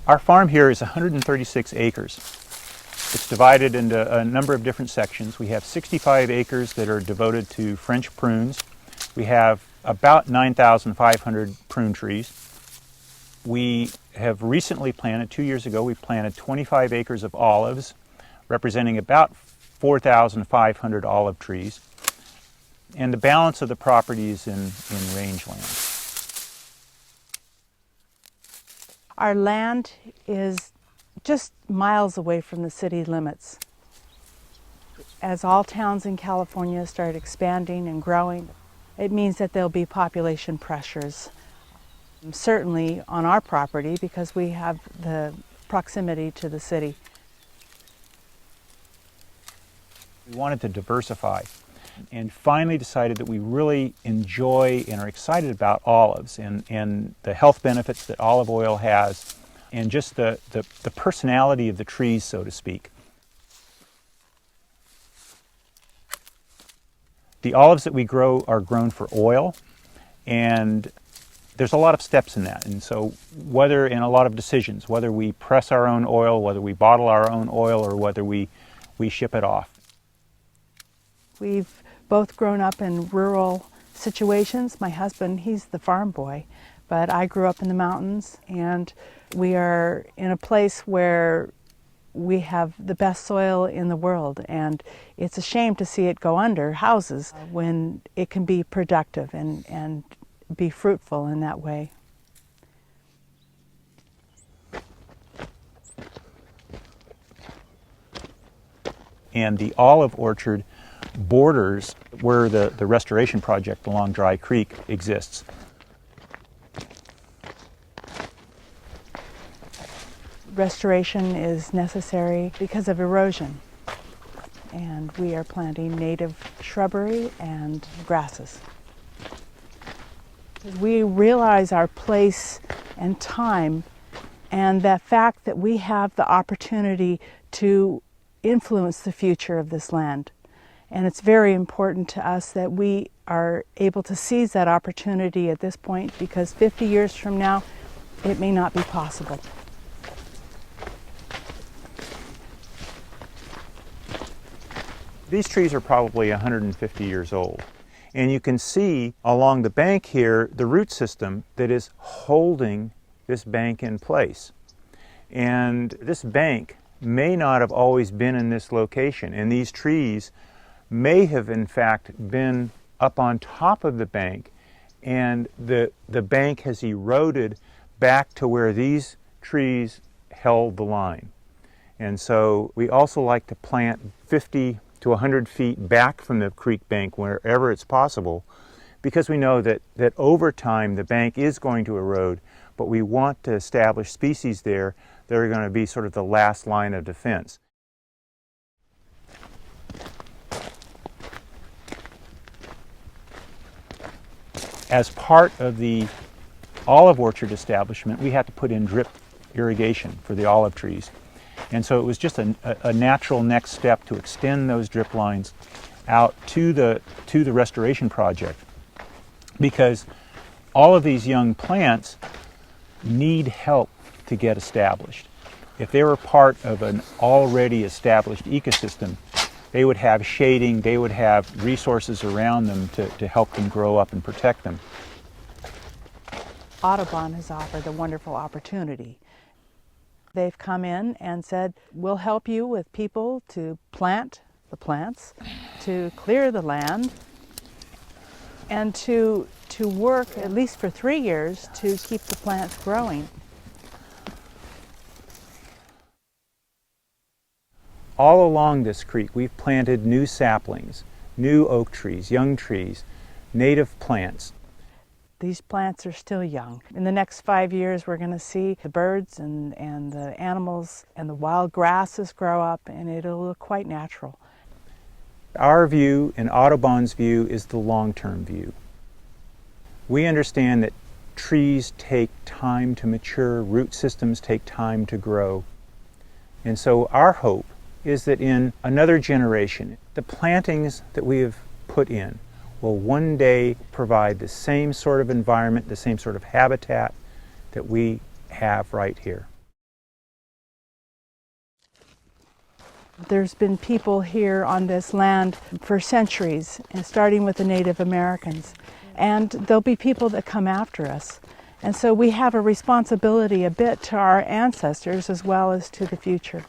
Our farm here is 136 acres. It's divided into a number of different sections. We have 65 acres that are devoted to French prunes. We have about 9,500 prune trees. We have recently planted, 2 years ago, we planted 25 acres of olives, representing about 4,500 olive trees. And the balance of the property is in rangeland. Our land is just miles away from the city limits. As all towns in California start expanding and growing, it means that there'll be population pressures, certainly on our property because we have the proximity to the city. We wanted to diversify and finally decided that we really enjoy and are excited about olives and the health benefits that olive oil has and just the personality of the trees, so to speak. The olives that we grow are grown for oil, and there's a lot of steps in that. And so whether in a lot of decisions, whether we press our own oil, whether we bottle our own oil, or whether we ship it off. We've both grown up in rural situations. My husband, he's the farm boy, but I grew up in the mountains, and we are in a place where we have the best soil in the world, and it's a shame to see it go under houses when it can be productive and be fruitful in that way. And the olive orchard borders where the restoration project along Dry Creek exists. Restoration is necessary because of erosion, and we are planting native shrubbery and grasses. We realize our place and time, and the fact that we have the opportunity to influence the future of this land. And it's very important to us that we are able to seize that opportunity at this point, because 50 years from now, it may not be possible. These trees are probably 150 years old. And you can see along the bank here the root system that is holding this bank in place. And this bank may not have always been in this location, and these trees may have in fact been up on top of the bank, and the bank has eroded back to where these trees held the line. And so we also like to plant 50 to 100 feet back from the creek bank wherever it's possible, because we know that over time the bank is going to erode, but we want to establish species there that are going to be sort of the last line of defense. As part of the olive orchard establishment, we had to put in drip irrigation for the olive trees. And so it was just a natural next step to extend those drip lines out to the restoration project, because all of these young plants need help to get established. If they were part of an already established ecosystem, they would have shading, they would have resources around them to help them grow up and protect them. Audubon has offered a wonderful opportunity. They've come in and said, we'll help you with people to plant the plants, to clear the land, and to work at least for 3 years to keep the plants growing. All along this creek, we've planted new saplings, new oak trees, young trees, native plants. These plants are still young. In the next 5 years, we're going to see the birds and the animals and the wild grasses grow up, and it'll look quite natural. Our view and Audubon's view is the long-term view. We understand that trees take time to mature, root systems take time to grow. And so our hope is that in another generation, the plantings that we have put in will one day provide the same sort of environment, the same sort of habitat that we have right here. There's been people here on this land for centuries, and starting with the Native Americans. And there'll be people that come after us. And so we have a responsibility a bit to our ancestors as well as to the future.